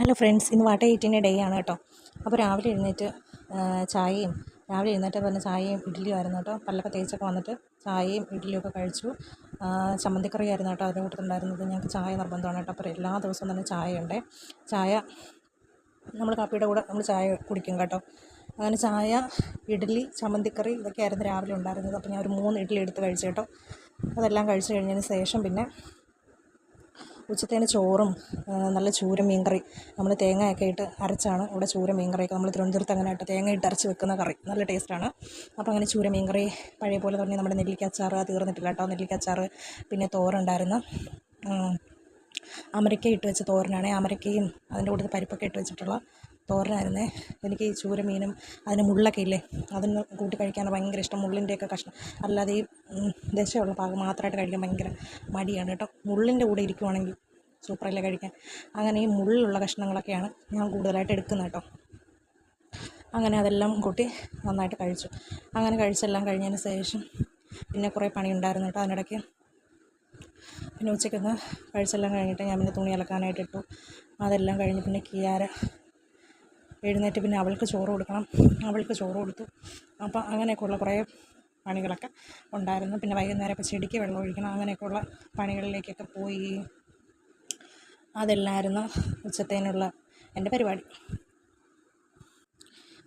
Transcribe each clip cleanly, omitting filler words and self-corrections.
Hello friends, ഇന്ന് വാട്ട ഈറ്റിൻ്റെ day ആണ് കേട്ടോ. അപ്പോൾ രാവിലെ എഴുന്നേറ്റ് പറഞ്ഞ ചായയും ഇഡ്ഡലിയും ആയിരുന്നു കേട്ടോ. പല്ലൊക്കെ തേച്ചൊക്കെ വന്നിട്ട് ചായയും ഇഡ്ഡലിയൊക്കെ കഴിച്ചു. ചമ്മന്തിക്കറി ആയിരുന്നു കേട്ടോ അതിൻ്റെ കൂട്ടത്തിലുണ്ടായിരുന്നത്. ഞങ്ങൾക്ക് ചായ നിർബന്ധമാണ് കേട്ടോ. അപ്പോൾ എല്ലാ ദിവസവും തന്നെ ചായ ഉണ്ട്. ചായ നമ്മൾ കാപ്പിയുടെ കൂടെ നമ്മൾ ചായ കുടിക്കും കേട്ടോ. അങ്ങനെ ചായ, ഇഡ്ഡലി, ചമ്മന്തിക്കറി ഇതൊക്കെ ആയിരുന്നു രാവിലെ ഉണ്ടായിരുന്നത്. അപ്പോൾ ഞാൻ ഒരു 3 ഇഡ്ഡലി എടുത്ത് കഴിച്ചു കേട്ടോ. അതെല്ലാം കഴിച്ച് കഴിഞ്ഞതിന് ശേഷം പിന്നെ ഉച്ചത്തേന് ചോറും നല്ല ചൂര മീൻകറി, നമ്മൾ തേങ്ങയൊക്കെ ഇട്ട് അരച്ചാണ് ഇവിടെ ചൂര മീൻകറിയൊക്കെ നമ്മൾ തിരുവനന്തപുരത്ത് അങ്ങനെ ഇട്ട് തേങ്ങ ഇട്ട് അരച്ച് വെക്കുന്ന കറി നല്ല ടേസ്റ്റാണ്. അപ്പോൾ അങ്ങനെ ചൂര മീൻകറി, പഴയ പോലെ തന്നെ നമ്മുടെ നെല്ലിക്കച്ചാർ തീർന്നിട്ടില്ല കേട്ടോ. നെല്ലിക്കച്ചാർ, പിന്നെ തോറുണ്ടായിരുന്നു. അമരയ്ക്ക ഇട്ട് വെച്ച തോരനാണ്. അമരയ്ക്കയും അതിൻ്റെ കൂട്ടത്തിൽ പരിപ്പൊക്കെ ഇട്ട് വെച്ചിട്ടുള്ള തോരനായിരുന്നേ. എനിക്ക് ഈ ചൂര മീനും അതിന് മുള്ളൊക്കെ ഇല്ലേ, അതിന് കൂട്ടി കഴിക്കാൻ ഭയങ്കര ഇഷ്ടം. മുള്ളിൻ്റെയൊക്കെ കഷ്ണം, അല്ലാതെ ഈ ദശയുള്ള ഭാഗം മാത്രമായിട്ട് കഴിക്കാൻ ഭയങ്കര മടിയാണ് കേട്ടോ. മുള്ളിൻ്റെ കൂടെ ഇരിക്കുവാണെങ്കിൽ സൂപ്പറല്ലേ കഴിക്കാൻ. അങ്ങനെ ഈ മുള്ളുള്ള കഷ്ണങ്ങളൊക്കെയാണ് ഞാൻ കൂടുതലായിട്ട് എടുക്കുന്നത് കേട്ടോ. അങ്ങനെ അതെല്ലാം കൂട്ടി നന്നായിട്ട് കഴിച്ചു. അങ്ങനെ കഴിച്ചെല്ലാം കഴിഞ്ഞതിന് ശേഷം പിന്നെ കുറേ പണിയുണ്ടായിരുന്നു കേട്ടോ അതിനിടയ്ക്ക്. പിന്നെ ഉച്ചയ്ക്കൊന്ന് കഴിച്ചെല്ലാം കഴിഞ്ഞിട്ട് ഞാൻ പിന്നെ തുണി അലക്കാനായിട്ട് ഇട്ടു. അതെല്ലാം കഴിഞ്ഞ് പിന്നെ കിയാര എഴുന്നേറ്റ് പിന്നെ അവൾക്ക് ചോറ് കൊടുത്തു. അപ്പോൾ അങ്ങനെയൊക്കെയുള്ള കുറേ പണികളൊക്കെ ഉണ്ടായിരുന്നു. പിന്നെ വൈകുന്നേരം ഇപ്പോൾ ചെടിക്ക് വെള്ളം ഒഴിക്കണം, അങ്ങനെയൊക്കെയുള്ള പണികളിലേക്കൊക്കെ പോയി. അതെല്ലാമായിരുന്നു ഉച്ചത്തേനുള്ള എൻ്റെ പരിപാടി.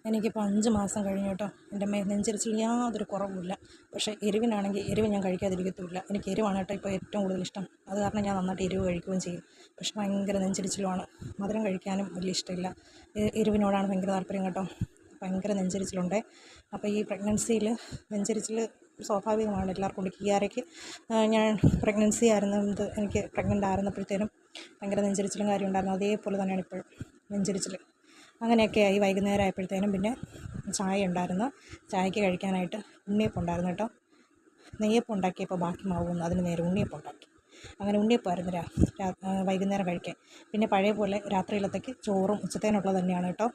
എനിക്കിപ്പോൾ 5 മാസം കഴിഞ്ഞു കേട്ടോ. എൻ്റെ നെഞ്ചരിച്ചിൽ യാതൊരു കുറവുമില്ല. പക്ഷേ എരിവ് ഞാൻ കഴിക്കാതിരിക്കത്തുമില്ല. എനിക്ക് എരിവാണ് കേട്ടോ ഇപ്പോൾ ഏറ്റവും കൂടുതൽ ഇഷ്ടം. അത് കാരണം ഞാൻ നന്നായിട്ട് എരിവ് കഴിക്കുകയും ചെയ്യും. പക്ഷെ ഭയങ്കര നെഞ്ചരിച്ചിലുമാണ്. മധുരം കഴിക്കാനും വലിയ ഇഷ്ടമില്ല. എരിവിനോടാണ് ഭയങ്കര താല്പര്യം കേട്ടോ. ഭയങ്കര നെഞ്ചരിച്ചിലുണ്ട്. അപ്പോൾ ഈ പ്രഗ്നൻസിയിൽ നെഞ്ചരിച്ചിൽ സ്വാഭാവികമാണ് എല്ലാവർക്കും ഉണ്ട്. കിയാരയ്ക്ക് ഞാൻ പ്രഗ്നൻസി ആയിരുന്നത്, എനിക്ക് പ്രഗ്നൻ്റ് ആയിരുന്നപ്പോഴത്തേനും ഭയങ്കര നെഞ്ചരിച്ചിലും കാര്യം ഉണ്ടായിരുന്നു. അതേപോലെ തന്നെയാണ് ഇപ്പോഴും നെഞ്ചരിച്ചിൽ. അങ്ങനെയൊക്കെ ആയി. വൈകുന്നേരം ആയപ്പോഴത്തേനും പിന്നെ ചായ ഉണ്ടായിരുന്നു. ചായയ്ക്ക് കഴിക്കാനായിട്ട് ഉണ്ണിയപ്പം ഉണ്ടായിരുന്നു കേട്ടോ. നെയ്യപ്പം ഉണ്ടാക്കിയപ്പോൾ ബാക്കി മാവുന്നു, അതിന് നേരെ ഉണ്ണിയപ്പം ഉണ്ടാക്കി. അങ്ങനെ ഉണ്ണിയപ്പമായിരുന്നു വൈകുന്നേരം കഴിക്കാൻ. പിന്നെ പഴയ പോലെ രാത്രിയിലത്തേക്ക് ചോറും ഉച്ചത്തേനുള്ളത് തന്നെയാണ് കേട്ടോ.